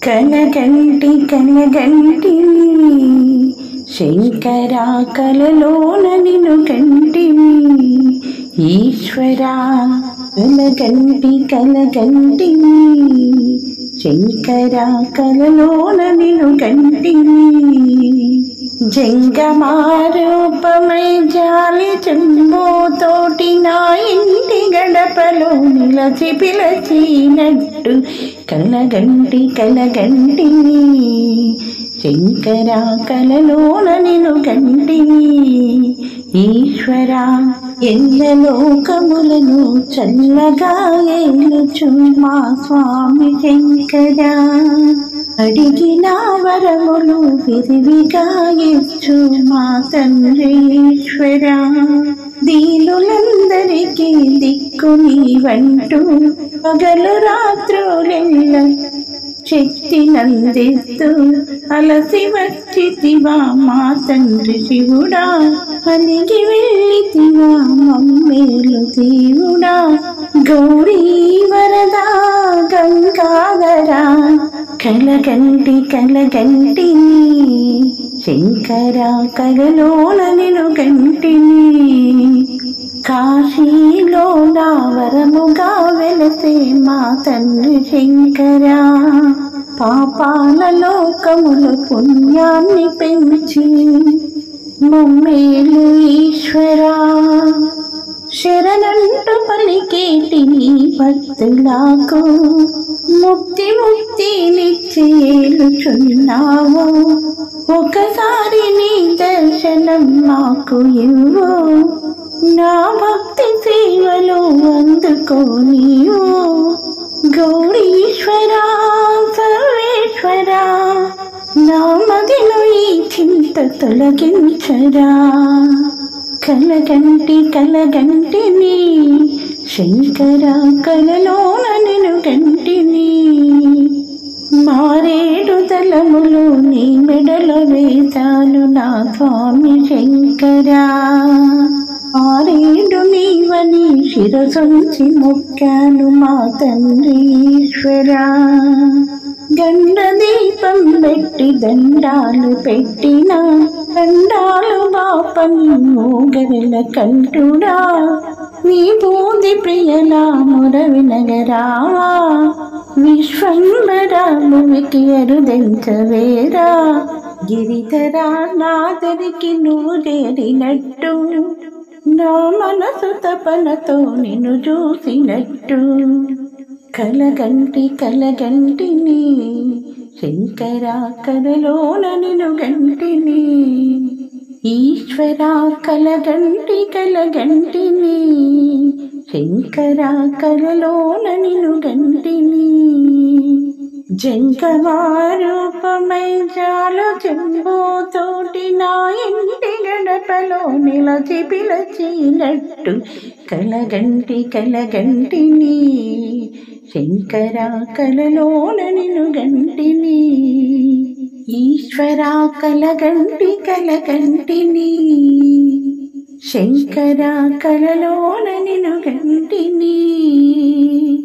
కలగంటి కలగంటి శంకరా కలలోన నిన్ను కంటిని ఈశ్వరా కలగంటి కలగంటి శంకరా కలలోన నిన్ను కంటిని జంగమారూపమై జాలి చెంబోతోటి నా ఇంటి గడపలో నిలచి పిలచినట్టు కలగంటి కలగంటిని శంకరా కలలోన నిన్ను కంటిని ఈశ్వరా ఎల్ల లోకములను చల్లగా ఏలుచు మా స్వామి శంకరా అడిగిన వరములు విరివిగా ఇచ్చు మా తండ్రి ఈశ్వరా దీనులందరికీ దిక్కు నీవంటూ పగలు రాత్రులెల్ల శక్తినందిస్తూ అలసి వచ్చితివా మా తండ్రి శివుడా అలిగి వెళ్ళితివా మమ్మేలు దేవుడా గౌరీ వరదా గంగాధరా కలగంటి కలగంటిని శంకరా కలలోన నిన్ను కంటిని కాశీలో నా వరముగా వెలసే మా తండ్రి శంకరా పాపాల లోకములు పుణ్యాన్ని పెంచి మమ్మేలు ఈశ్వరా శరణంటూ పలికేటి నీ భక్తులకు ముక్తి ముక్తినిచ్చేలుచున్నావు ఒకసారి నీ దర్శనం మాకు ఇవ్వు నా భక్తి సేవలు అందుకో నీవు గౌరీశ్వరా సర్వేశ్వరా నా మదిలో ఈ చింత తొలగించరా కలగంటి కలగంటిని శంకరా కలలోన నిన్ను కంటిని మారేడు తలములు నీ మెడలో వేశాను నా స్వామి శంకరా ఆరేడు నీవని శిరసొంచి మొక్కాను మా తండ్రి ఈశ్వరా గండ దీపం పెట్టి దండాలు పెట్టిన దండాలు బాపని మోగరెల కంటుడా నీ బూది ప్రియలా మొర వినగరావా విశ్వంబరా భూమికి అరుదెంచవేరా గిరిధరా నాదరికి నువ్వు చేరినట్టు నా మనసు తపనతో నిన్ను చూసినట్టు కలగంటి కలగంటిని శంకరా కలలోన నిన్ను గంటిని ఈశ్వరా కలగంటి కలగంటిని శంకరా కలలోన నిన్ను గంటిని జంగమారూపమై జాలు చెంబోతోటి నా ఇంటి గడపలో నిలచి పిలచినట్టు కలగంటి కలగంటిని శంకరా కలలోన నిన్ను గంటిని ఈశ్వరా కలగంటి కలగంటిని శంకరా కలలోన నిన్ను గంటిని